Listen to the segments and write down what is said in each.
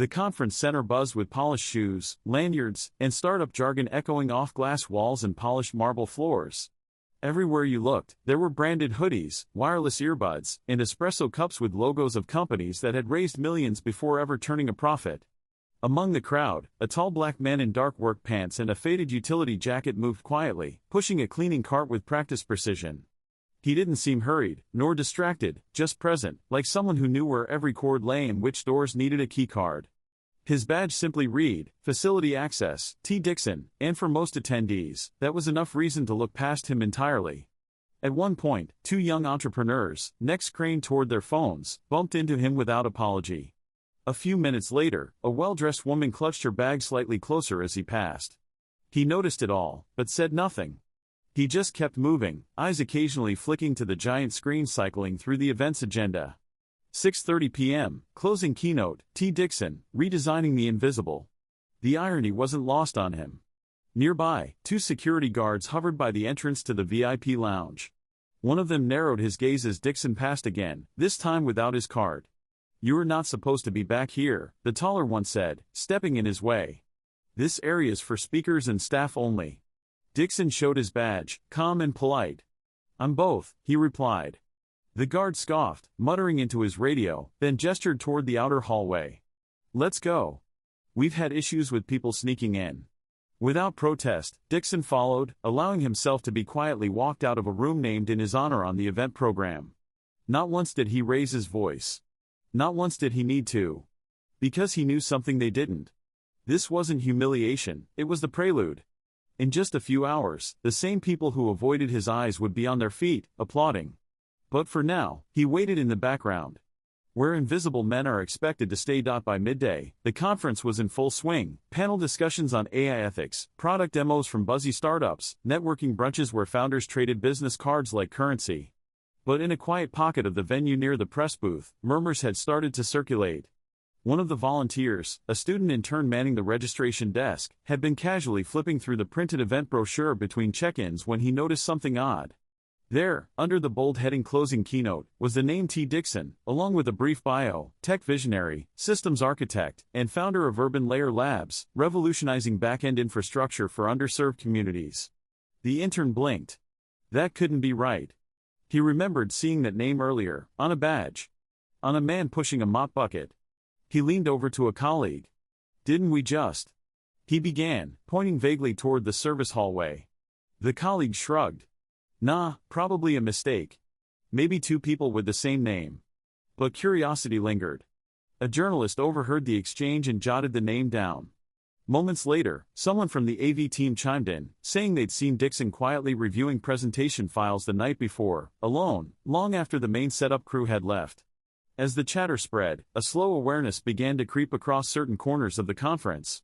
The conference center buzzed with polished shoes, lanyards, and startup jargon echoing off glass walls and polished marble floors. Everywhere you looked, there were branded hoodies, wireless earbuds, and espresso cups with logos of companies that had raised millions before ever turning a profit. Among the crowd, a tall black man in dark work pants and a faded utility jacket moved quietly, pushing a cleaning cart with practiced precision. He didn't seem hurried, nor distracted, just present, like someone who knew where every cord lay and which doors needed a key card. His badge simply read, Facility Access, T. Dixon, and for most attendees, that was enough reason to look past him entirely. At one point, two young entrepreneurs, necks craned toward their phones, bumped into him without apology. A few minutes later, a well-dressed woman clutched her bag slightly closer as he passed. He noticed it all, but said nothing. He just kept moving, eyes occasionally flicking to the giant screen cycling through the event's agenda. 6:30 p.m., closing keynote, T. Dixon, redesigning the invisible. The irony wasn't lost on him. Nearby, two security guards hovered by the entrance to the VIP lounge. One of them narrowed his gaze as Dixon passed again, this time without his card. "You're not supposed to be back here," the taller one said, stepping in his way. "This area's for speakers and staff only." Dixon showed his badge, calm and polite. "I'm both," he replied. The guard scoffed, muttering into his radio, then gestured toward the outer hallway. "Let's go. We've had issues with people sneaking in." Without protest, Dixon followed, allowing himself to be quietly walked out of a room named in his honor on the event program. Not once did he raise his voice. Not once did he need to. Because he knew something they didn't. This wasn't humiliation, it was the prelude. In just a few hours, the same people who avoided his eyes would be on their feet, applauding. But for now, he waited in the background. Where invisible men are expected to stay. By midday, the conference was in full swing, panel discussions on AI ethics, product demos from buzzy startups, networking brunches where founders traded business cards like currency. But in a quiet pocket of the venue near the press booth, murmurs had started to circulate. One of the volunteers, a student intern manning the registration desk, had been casually flipping through the printed event brochure between check-ins when he noticed something odd. There, under the bold heading Closing Keynote, was the name T. Dixon, along with a brief bio, tech visionary, systems architect, and founder of Urban Layer Labs, revolutionizing back-end infrastructure for underserved communities. The intern blinked. That couldn't be right. He remembered seeing that name earlier, on a badge. On a man pushing a mop bucket. He leaned over to a colleague. "Didn't we just?" he began, pointing vaguely toward the service hallway. The colleague shrugged. "Nah, probably a mistake. Maybe two people with the same name." But curiosity lingered. A journalist overheard the exchange and jotted the name down. Moments later, someone from the AV team chimed in, saying they'd seen Dixon quietly reviewing presentation files the night before, alone, long after the main setup crew had left. As the chatter spread, a slow awareness began to creep across certain corners of the conference.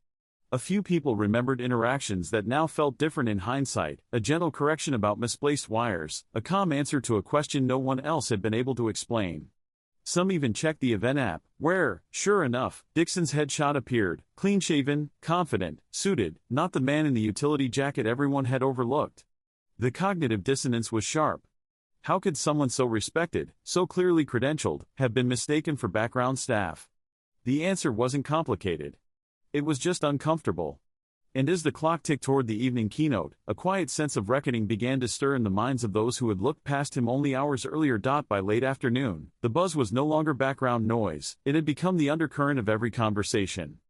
A few people remembered interactions that now felt different in hindsight, a gentle correction about misplaced wires, a calm answer to a question no one else had been able to explain. Some even checked the event app, where, sure enough, Dixon's headshot appeared, clean-shaven, confident, suited, not the man in the utility jacket everyone had overlooked. The cognitive dissonance was sharp. How could someone so respected, so clearly credentialed, have been mistaken for background staff? The answer wasn't complicated. It was just uncomfortable. And as the clock ticked toward the evening keynote, a quiet sense of reckoning began to stir in the minds of those who had looked past him only hours earlier. By late afternoon, the buzz was no longer background noise, it had become the undercurrent of every conversation.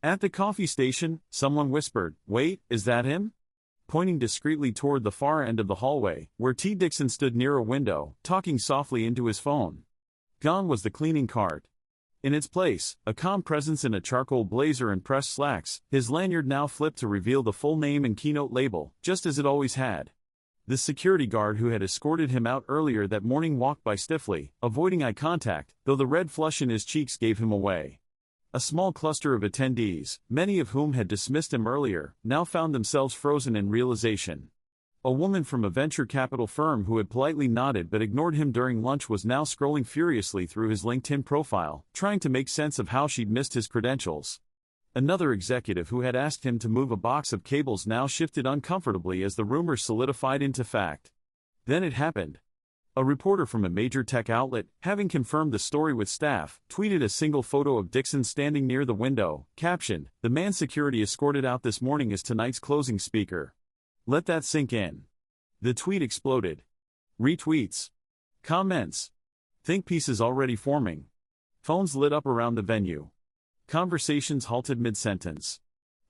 At the coffee station, someone whispered, "Wait, is that him?" Pointing discreetly toward the far end of the hallway, where T. Dixon stood near a window, talking softly into his phone. Gone was the cleaning cart. In its place, a calm presence in a charcoal blazer and pressed slacks, his lanyard now flipped to reveal the full name and keynote label, just as it always had. The security guard who had escorted him out earlier that morning walked by stiffly, avoiding eye contact, though the red flush in his cheeks gave him away. A small cluster of attendees, many of whom had dismissed him earlier, now found themselves frozen in realization. A woman from a venture capital firm who had politely nodded but ignored him during lunch was now scrolling furiously through his LinkedIn profile, trying to make sense of how she'd missed his credentials. Another executive who had asked him to move a box of cables now shifted uncomfortably as the rumors solidified into fact. Then it happened. A reporter from a major tech outlet, having confirmed the story with staff, tweeted a single photo of Dixon standing near the window, captioned, "The man security escorted out this morning is tonight's closing speaker. Let that sink in." The tweet exploded. Retweets. Comments. Think pieces already forming. Phones lit up around the venue. Conversations halted mid-sentence.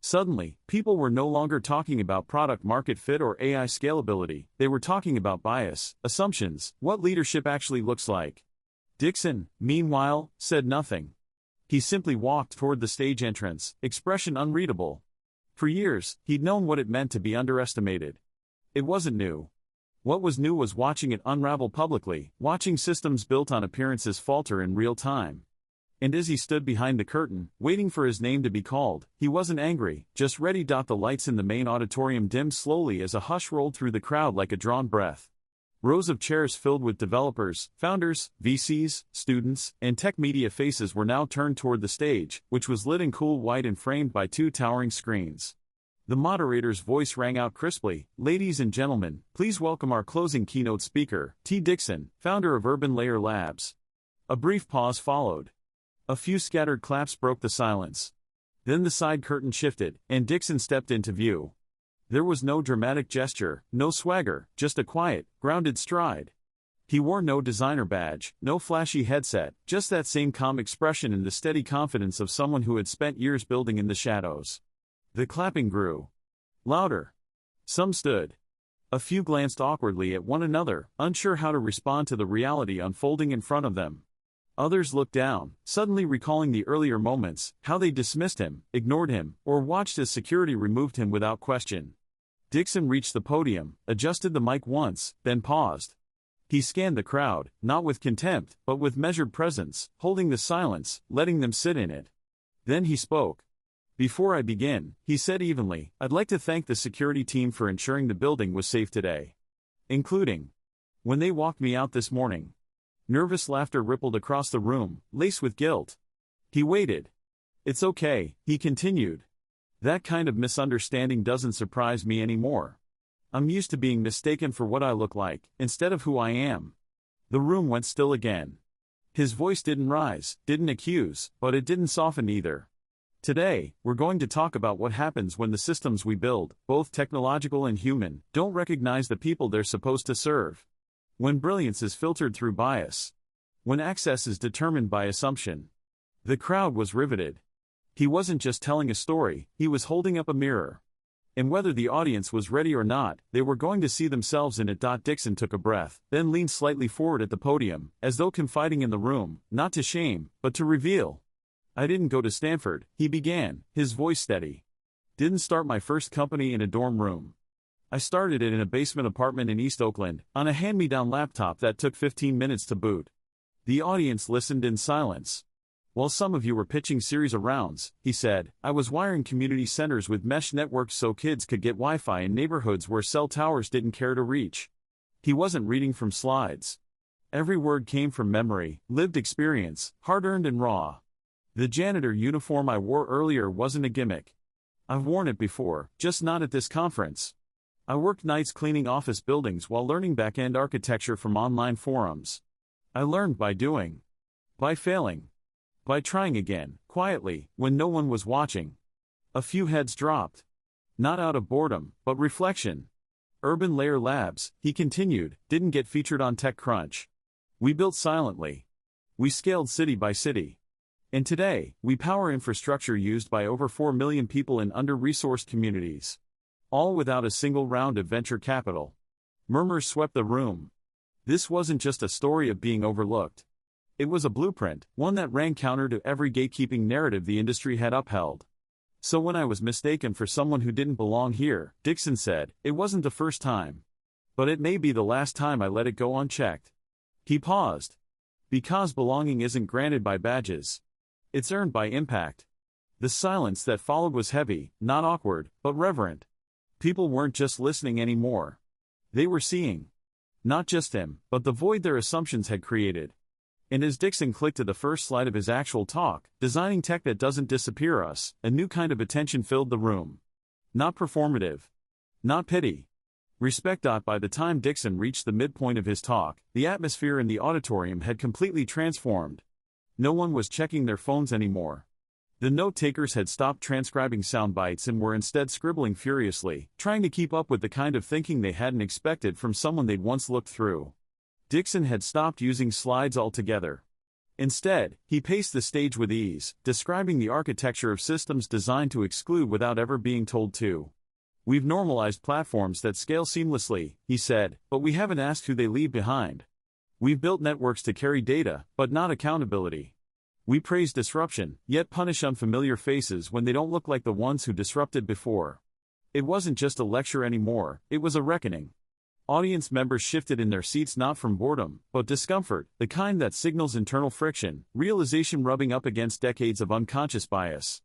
Suddenly, people were no longer talking about product market fit or AI scalability, they were talking about bias, assumptions, what leadership actually looks like. Dixon, meanwhile, said nothing. He simply walked toward the stage entrance, expression unreadable. For years, he'd known what it meant to be underestimated. It wasn't new. What was new was watching it unravel publicly, watching systems built on appearances falter in real time. And as he stood behind the curtain, waiting for his name to be called, he wasn't angry, just ready. The lights in the main auditorium dimmed slowly as a hush rolled through the crowd like a drawn breath. Rows of chairs filled with developers, founders, VCs, students, and tech media faces were now turned toward the stage, which was lit in cool white and framed by two towering screens. The moderator's voice rang out crisply, "Ladies and gentlemen, please welcome our closing keynote speaker, T. Dixon, founder of Urban Layer Labs." A brief pause followed. A few scattered claps broke the silence. Then the side curtain shifted, and Dixon stepped into view. There was no dramatic gesture, no swagger, just a quiet, grounded stride. He wore no designer badge, no flashy headset, just that same calm expression and the steady confidence of someone who had spent years building in the shadows. The clapping grew louder. Some stood. A few glanced awkwardly at one another, unsure how to respond to the reality unfolding in front of them. Others looked down, suddenly recalling the earlier moments, how they dismissed him, ignored him, or watched as security removed him without question. Dixon reached the podium, adjusted the mic once, then paused. He scanned the crowd, not with contempt, but with measured presence, holding the silence, letting them sit in it. Then he spoke. "Before I begin," he said evenly, "I'd like to thank the security team for ensuring the building was safe today. Including when they walked me out this morning." Nervous laughter rippled across the room, laced with guilt. He waited. "It's okay," he continued. "That kind of misunderstanding doesn't surprise me anymore. I'm used to being mistaken for what I look like, instead of who I am." The room went still again. His voice didn't rise, didn't accuse, but it didn't soften either. "Today, we're going to talk about what happens when the systems we build, both technological and human, don't recognize the people they're supposed to serve. When brilliance is filtered through bias. When access is determined by assumption." The crowd was riveted. He wasn't just telling a story, he was holding up a mirror. And whether the audience was ready or not, they were going to see themselves in it. Dixon took a breath, then leaned slightly forward at the podium, as though confiding in the room, not to shame, but to reveal. "I didn't go to Stanford," he began, his voice steady. "Didn't start my first company in a dorm room. I started it in a basement apartment in East Oakland, on a hand-me-down laptop that took 15 minutes to boot." The audience listened in silence. "While some of you were pitching series of rounds," he said, "I was wiring community centers with mesh networks so kids could get Wi-Fi in neighborhoods where cell towers didn't care to reach." He wasn't reading from slides. Every word came from memory, lived experience, hard-earned and raw. "The janitor uniform I wore earlier wasn't a gimmick. I've worn it before, just not at this conference. I worked nights cleaning office buildings while learning back-end architecture from online forums. I learned by doing. By failing. By trying again, quietly, when no one was watching." A few heads dropped. Not out of boredom, but reflection. "Urban Layer Labs," he continued, "didn't get featured on TechCrunch. We built silently. We scaled city by city. And today, we power infrastructure used by over 4 million people in under-resourced communities. All without a single round of venture capital." Murmurs swept the room. This wasn't just a story of being overlooked. It was a blueprint, one that ran counter to every gatekeeping narrative the industry had upheld. "So when I was mistaken for someone who didn't belong here," Dixon said, "it wasn't the first time. But it may be the last time I let it go unchecked." He paused. Because belonging isn't granted by badges. It's earned by impact. The silence that followed was heavy, not awkward, but reverent. People weren't just listening anymore. They were seeing. Not just him, but the void their assumptions had created. And as Dixon clicked to the first slide of his actual talk, "Designing tech that doesn't disappear us," a new kind of attention filled the room. Not performative. Not pity. Respect. By the time Dixon reached the midpoint of his talk, the atmosphere in the auditorium had completely transformed. No one was checking their phones anymore. The note-takers had stopped transcribing sound bites and were instead scribbling furiously, trying to keep up with the kind of thinking they hadn't expected from someone they'd once looked through. Dixon had stopped using slides altogether. Instead, he paced the stage with ease, describing the architecture of systems designed to exclude without ever being told to. "We've normalized platforms that scale seamlessly," he said, "but we haven't asked who they leave behind. We've built networks to carry data, but not accountability. We praise disruption, yet punish unfamiliar faces when they don't look like the ones who disrupted before." It wasn't just a lecture anymore, it was a reckoning. Audience members shifted in their seats not from boredom, but discomfort, the kind that signals internal friction, realization rubbing up against decades of unconscious bias.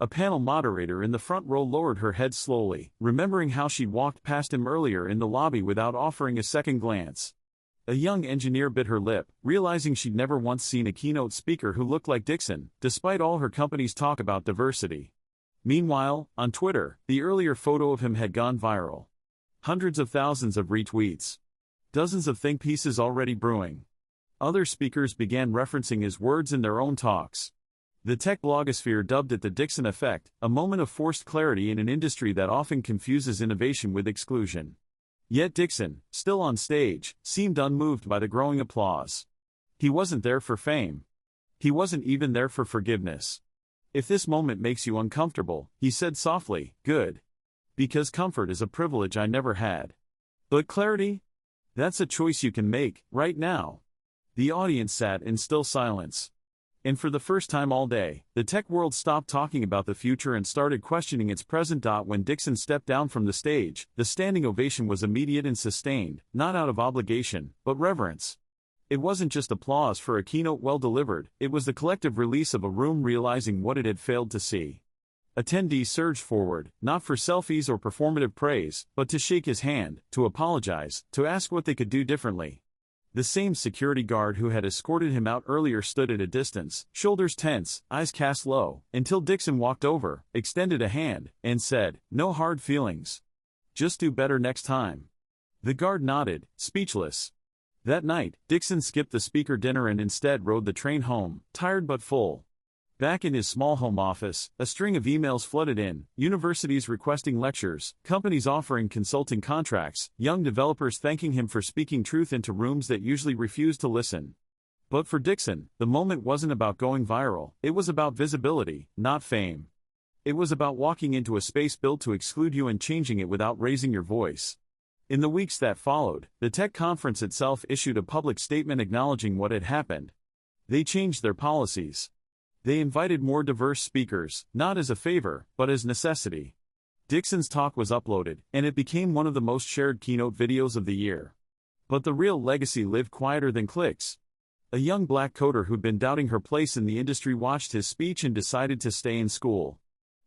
A panel moderator in the front row lowered her head slowly, remembering how she'd walked past him earlier in the lobby without offering a second glance. A young engineer bit her lip, realizing she'd never once seen a keynote speaker who looked like Dixon, despite all her company's talk about diversity. Meanwhile, on Twitter, the earlier photo of him had gone viral. Hundreds of thousands of retweets. Dozens of think pieces already brewing. Other speakers began referencing his words in their own talks. The tech blogosphere dubbed it the Dixon effect, a moment of forced clarity in an industry that often confuses innovation with exclusion. Yet Dixon, still on stage, seemed unmoved by the growing applause. He wasn't there for fame. He wasn't even there for forgiveness. "If this moment makes you uncomfortable," he said softly, "good. Because comfort is a privilege I never had. But clarity? That's a choice you can make, right now." The audience sat in still silence. And for the first time all day, the tech world stopped talking about the future and started questioning its present. When Dixon stepped down from the stage, the standing ovation was immediate and sustained, not out of obligation, but reverence. It wasn't just applause for a keynote well delivered, it was the collective release of a room realizing what it had failed to see. Attendees surged forward, not for selfies or performative praise, but to shake his hand, to apologize, to ask what they could do differently. The same security guard who had escorted him out earlier stood at a distance, shoulders tense, eyes cast low, until Dixon walked over, extended a hand, and said, "No hard feelings. Just do better next time." The guard nodded, speechless. That night, Dixon skipped the speaker dinner and instead rode the train home, tired but full. Back in his small home office, a string of emails flooded in, universities requesting lectures, companies offering consulting contracts, young developers thanking him for speaking truth into rooms that usually refused to listen. But for Dixon, the moment wasn't about going viral, it was about visibility, not fame. It was about walking into a space built to exclude you and changing it without raising your voice. In the weeks that followed, the tech conference itself issued a public statement acknowledging what had happened. They changed their policies. They invited more diverse speakers, not as a favor, but as necessity. Dixon's talk was uploaded, and it became one of the most shared keynote videos of the year. But the real legacy lived quieter than clicks. A young black coder who'd been doubting her place in the industry watched his speech and decided to stay in school.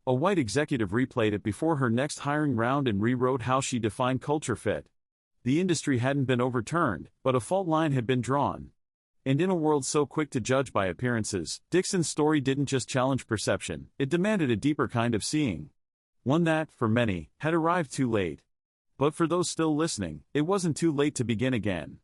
A white executive replayed it before her next hiring round and rewrote how she defined culture fit. The industry hadn't been overturned, but a fault line had been drawn. And in a world so quick to judge by appearances, Dixon's story didn't just challenge perception, it demanded a deeper kind of seeing. One that, for many, had arrived too late. But for those still listening, it wasn't too late to begin again.